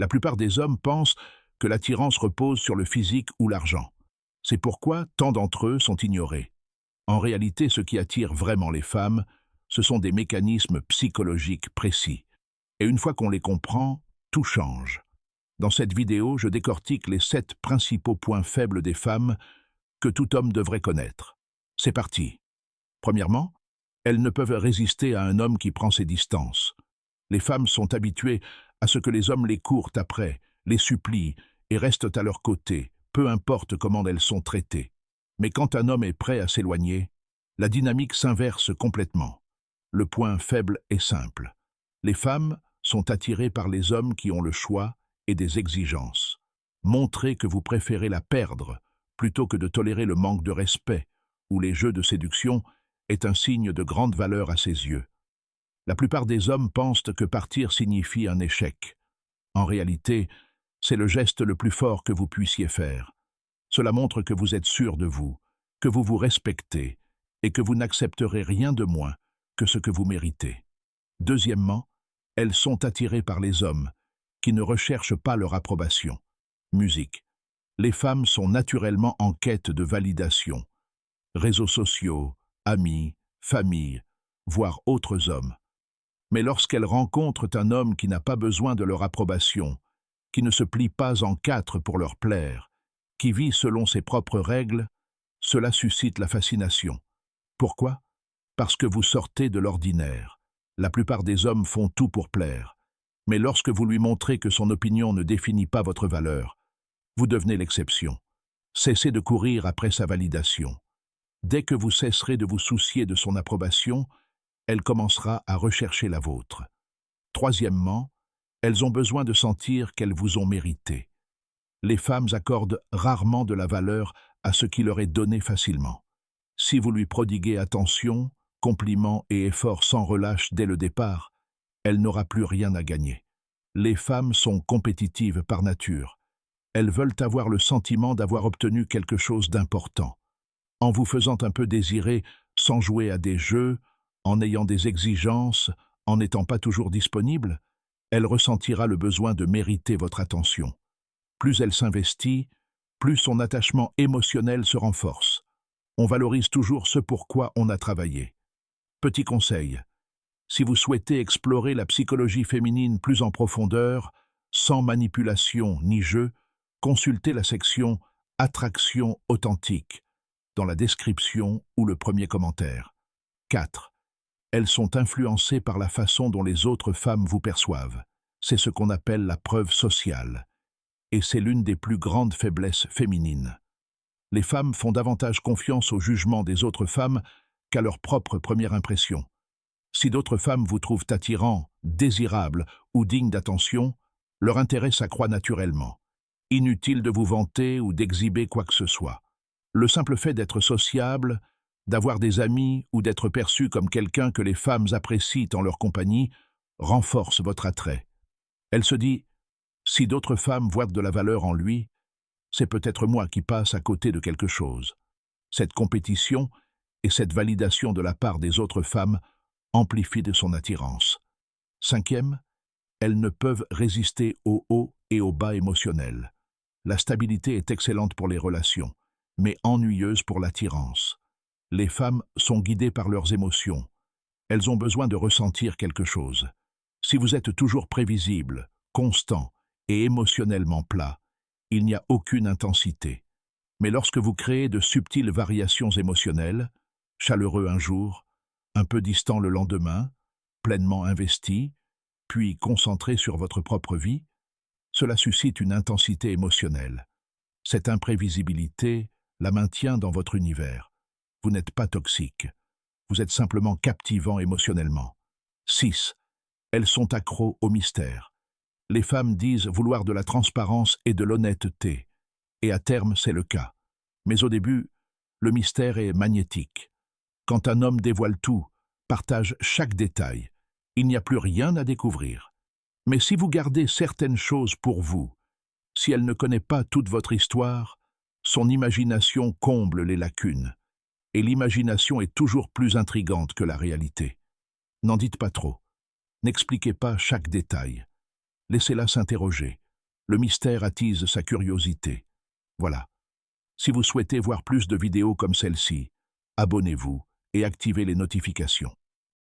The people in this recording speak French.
La plupart des hommes pensent que l'attirance repose sur le physique ou l'argent. C'est pourquoi tant d'entre eux sont ignorés. En réalité, ce qui attire vraiment les femmes, ce sont des mécanismes psychologiques précis. Et une fois qu'on les comprend, tout change. Dans cette vidéo, je décortique les 7 principaux points faibles des femmes que tout homme devrait connaître. C'est parti. Premièrement, elles ne peuvent résister à un homme qui prend ses distances. Les femmes sont habituées à ce que les hommes les courent après, les supplient et restent à leur côté, peu importe comment elles sont traitées. Mais quand un homme est prêt à s'éloigner, la dynamique s'inverse complètement. Le point faible est simple. Les femmes sont attirées par les hommes qui ont le choix et des exigences. Montrez que vous préférez la perdre plutôt que de tolérer le manque de respect ou les jeux de séduction est un signe de grande valeur à ses yeux. La plupart des hommes pensent que partir signifie un échec. En réalité, c'est le geste le plus fort que vous puissiez faire. Cela montre que vous êtes sûr de vous, que vous vous respectez et que vous n'accepterez rien de moins que ce que vous méritez. Deuxièmement, elles sont attirées par les hommes qui ne recherchent pas leur approbation. Musique. Les femmes sont naturellement en quête de validation. Réseaux sociaux, amis, famille, voire autres hommes. Mais lorsqu'elles rencontrent un homme qui n'a pas besoin de leur approbation, qui ne se plie pas en 4 pour leur plaire, qui vit selon ses propres règles, cela suscite la fascination. Pourquoi? Parce que vous sortez de l'ordinaire. La plupart des hommes font tout pour plaire. Mais lorsque vous lui montrez que son opinion ne définit pas votre valeur, vous devenez l'exception. Cessez de courir après sa validation. Dès que vous cesserez de vous soucier de son approbation, elle commencera à rechercher la vôtre. Troisièmement, elles ont besoin de sentir qu'elles vous ont mérité. Les femmes accordent rarement de la valeur à ce qui leur est donné facilement. Si vous lui prodiguez attention, compliments et efforts sans relâche dès le départ, elle n'aura plus rien à gagner. Les femmes sont compétitives par nature. Elles veulent avoir le sentiment d'avoir obtenu quelque chose d'important. En vous faisant un peu désirer, sans jouer à des jeux, en ayant des exigences, en n'étant pas toujours disponible, elle ressentira le besoin de mériter votre attention. Plus elle s'investit, plus son attachement émotionnel se renforce. On valorise toujours ce pourquoi on a travaillé. Petit conseil, si vous souhaitez explorer la psychologie féminine plus en profondeur, sans manipulation ni jeu, consultez la section « Attraction authentique » dans la description ou le premier commentaire. 4. Elles sont influencées par la façon dont les autres femmes vous perçoivent. C'est ce qu'on appelle la preuve sociale. Et c'est l'une des plus grandes faiblesses féminines. Les femmes font davantage confiance au jugement des autres femmes qu'à leur propre première impression. Si d'autres femmes vous trouvent attirant, désirable ou digne d'attention, leur intérêt s'accroît naturellement. Inutile de vous vanter ou d'exhiber quoi que ce soit. Le simple fait d'être sociable, d'avoir des amis ou d'être perçu comme quelqu'un que les femmes apprécient en leur compagnie renforce votre attrait. Elle se dit « Si d'autres femmes voient de la valeur en lui, c'est peut-être moi qui passe à côté de quelque chose. » Cette compétition et cette validation de la part des autres femmes amplifient de son attirance. 5e, elles ne peuvent résister aux hauts et aux bas émotionnels. La stabilité est excellente pour les relations, mais ennuyeuse pour l'attirance. Les femmes sont guidées par leurs émotions. Elles ont besoin de ressentir quelque chose. Si vous êtes toujours prévisible, constant et émotionnellement plat, il n'y a aucune intensité. Mais lorsque vous créez de subtiles variations émotionnelles, chaleureux un jour, un peu distant le lendemain, pleinement investi, puis concentré sur votre propre vie, cela suscite une intensité émotionnelle. Cette imprévisibilité la maintient dans votre univers. Vous n'êtes pas toxique. Vous êtes simplement captivant émotionnellement. 6. Elles sont accros au mystère. Les femmes disent vouloir de la transparence et de l'honnêteté. Et à terme, c'est le cas. Mais au début, le mystère est magnétique. Quand un homme dévoile tout, partage chaque détail, il n'y a plus rien à découvrir. Mais si vous gardez certaines choses pour vous, si elle ne connaît pas toute votre histoire, son imagination comble les lacunes. Et l'imagination est toujours plus intrigante que la réalité. N'en dites pas trop. N'expliquez pas chaque détail. Laissez-la s'interroger. Le mystère attise sa curiosité. Voilà. Si vous souhaitez voir plus de vidéos comme celle-ci, abonnez-vous et activez les notifications.